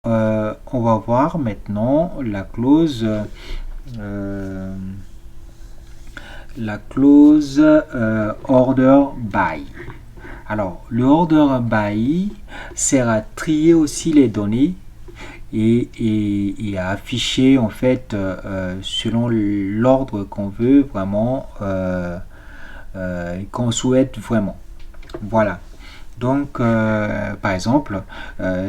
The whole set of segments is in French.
on va voir maintenant la clause order by. Alors, le order by sert à trier aussi les données et à afficher en fait selon l'ordre qu'on veut vraiment, qu'on souhaite vraiment. Voilà. Donc, par exemple,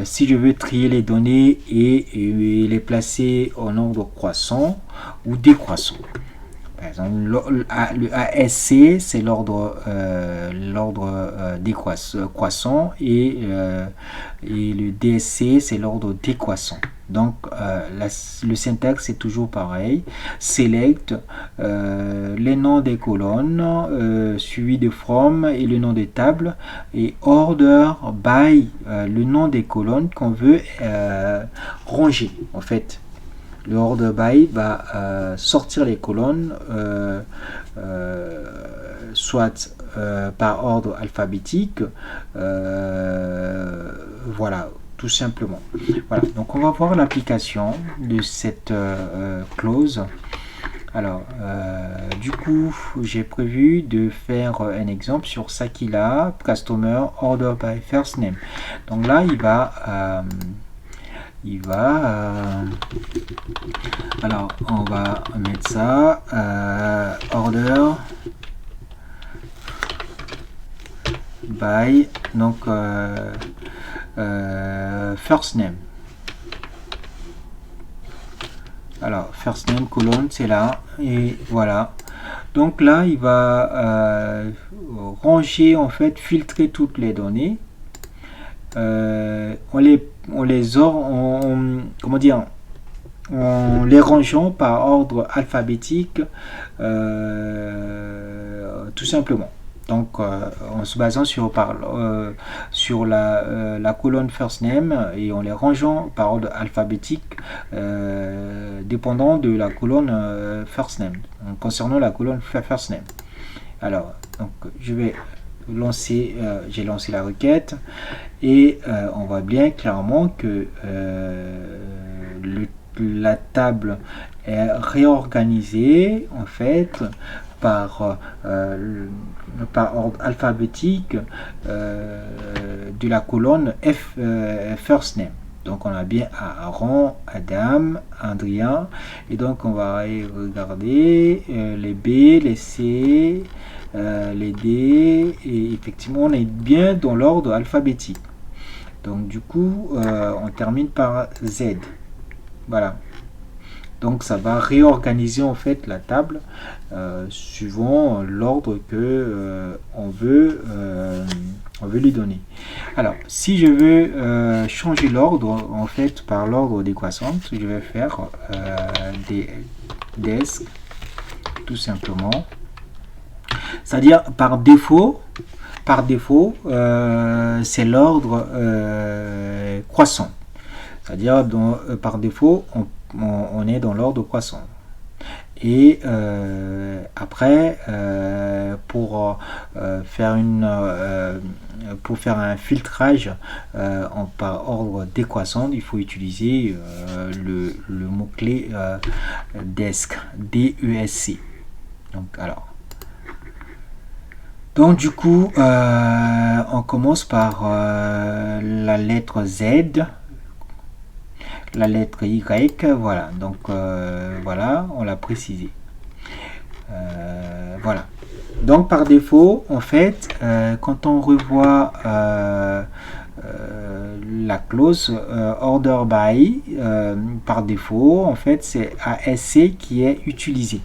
si je veux trier les données et les placer en ordre croissant ou décroissant. Par exemple, le ASC, c'est l'ordre croissant et le DSC, c'est l'ordre décroissant. Donc, le syntaxe, c'est toujours pareil. Select les noms des colonnes, suivi de from et le nom des tables, et order by le nom des colonnes qu'on veut ranger, en fait. Le order by va sortir les colonnes soit par ordre alphabétique, voilà, tout simplement. Voilà, donc on va voir l'application de cette clause. Alors, du coup, j'ai prévu de faire un exemple sur Sakila, Customer Order by First Name. Donc là, alors on va mettre ça order by donc first name. Alors first name colonne, c'est là et voilà. Donc là il va ranger, en fait filtrer toutes les données. On les rangeant par ordre alphabétique, tout simplement. Donc, en se basant sur la colonne first name et en les rangeant par ordre alphabétique, dépendant de la colonne first name, concernant la colonne first name. Alors, donc, j'ai lancé la requête et on voit bien clairement que la table est réorganisée en fait par ordre alphabétique de la colonne first name. Donc on a bien Aaron, Adam, Adrien, et donc on va regarder les B, les C, les D, et effectivement on est bien dans l'ordre alphabétique. Donc du coup on termine par Z. Voilà. Donc ça va réorganiser en fait la table suivant l'ordre que on veut lui donner. Alors si je veux changer l'ordre en fait par l'ordre décroissant, je vais faire des desk tout simplement. C'est-à-dire par défaut c'est l'ordre croissant. C'est-à-dire par défaut on est dans l'ordre croissant. Et après pour faire un filtrage par ordre décroissant, il faut utiliser le mot-clé desk, DESC. Donc du coup on commence par la lettre Z, la lettre Y, voilà, donc voilà, on l'a précisé. Voilà. Donc par défaut, en fait, quand on revoit la clause order by, par défaut, en fait, c'est ASC qui est utilisé.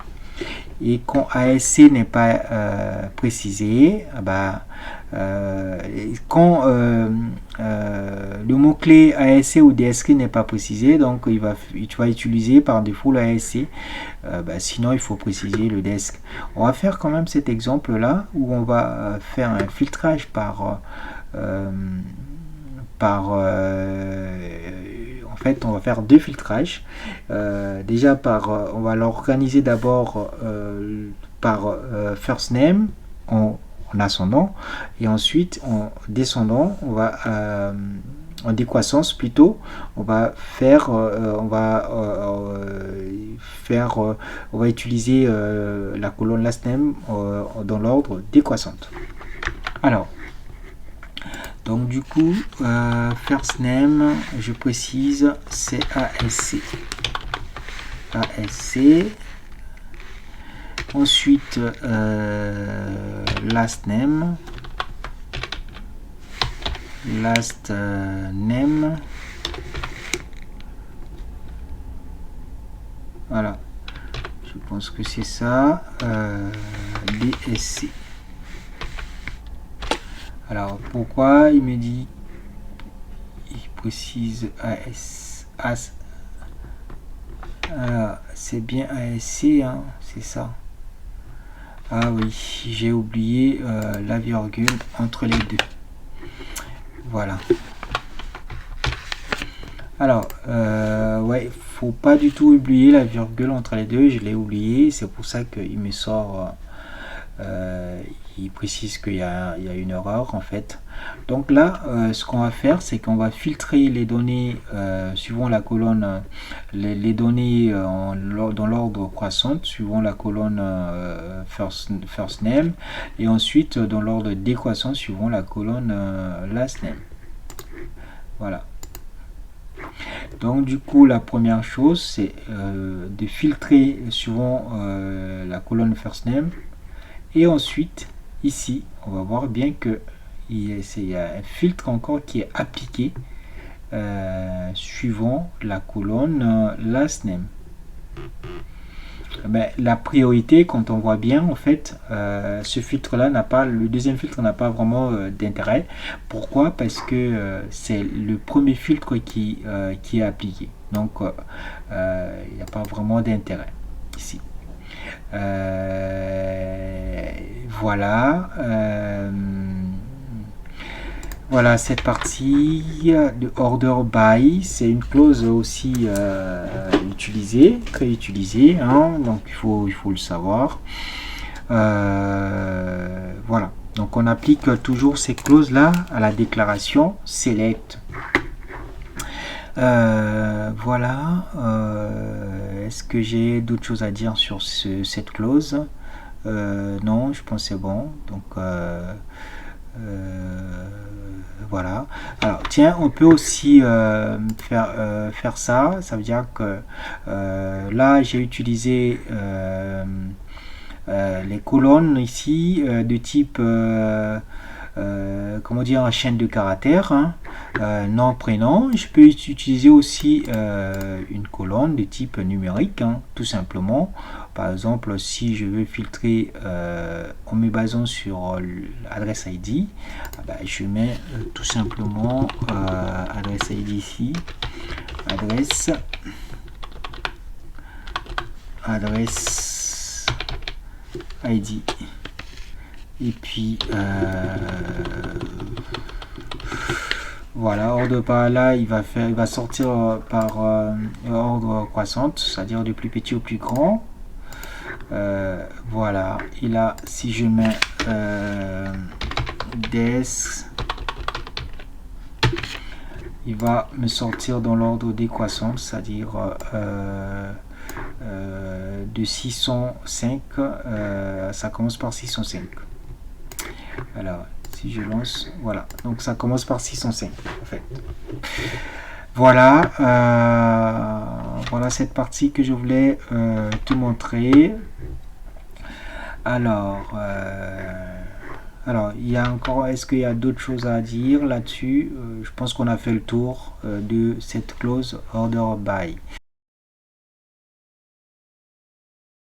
Et quand ASC n'est pas précisé, quand le mot-clé ASC ou DSC n'est pas précisé, donc tu vas utiliser par défaut l'ASC. Sinon, il faut préciser le desk. On va faire quand même cet exemple-là où on va faire un filtrage en fait, on va faire deux filtrages. Déjà, on va l'organiser d'abord par first name en ascendant, et ensuite en descendant, on va en décroissance plutôt, on va faire, on va utiliser la colonne last name dans l'ordre décroissante. Alors, donc du coup, first name, je précise, c'est ASC. ASC. Ensuite, last name. Last name. Voilà. Je pense que c'est ça. DSC. Alors, pourquoi il me dit, il précise AS. Alors, c'est bien ASC, hein, c'est ça. Ah oui, j'ai oublié la virgule entre les deux. Voilà. Alors, ouais, faut pas du tout oublier la virgule entre les deux. Je l'ai oublié, c'est pour ça qu'il me sort. Il précise qu'il y a une erreur en fait. Donc là, ce qu'on va faire, c'est qu'on va filtrer les données suivant la colonne, les données dans l'ordre croissant, suivant la colonne first name, et ensuite dans l'ordre décroissant, suivant la colonne last name. Voilà. Donc du coup, la première chose, c'est de filtrer suivant la colonne first name. Et ensuite, ici, on va voir bien que il y a un filtre encore qui est appliqué suivant la colonne last name. Ben, la priorité, quand on voit bien, en fait, ce filtre-là n'a pas, le deuxième filtre n'a pas vraiment d'intérêt. Pourquoi? Parce que c'est le premier filtre qui est appliqué. Donc, il n'y a pas vraiment d'intérêt ici. Voilà. Voilà cette partie de order by, c'est une clause aussi utilisée, très utilisée, hein, donc il faut le savoir. Voilà, donc on applique toujours ces clauses là à la déclaration select. Voilà. Est-ce que j'ai d'autres choses à dire sur cette clause? Non, je pense que c'est bon. Donc voilà. Alors tiens, on peut aussi faire ça. Ça veut dire que là j'ai utilisé les colonnes ici de type comment dire, chaîne de caractères, hein, nom, prénom. Je peux utiliser aussi une colonne de type numérique, hein, tout simplement. Par exemple, si je veux filtrer en me basant sur l'adresse ID, ben, je mets tout simplement adresse ID ici, adresse ID. Et puis voilà, ordre par là, il va sortir par ordre croissante, c'est-à-dire du plus petit au plus grand. Voilà, et là, si je mets des, il va me sortir dans l'ordre décroissant, c'est-à-dire de 605, ça commence par 605. Alors, si je lance, voilà, donc ça commence par 605 en fait. Voilà, voilà cette partie que je voulais te montrer. Alors, il y a encore, est-ce qu'il y a d'autres choses à dire là-dessus? Je pense qu'on a fait le tour de cette clause order by.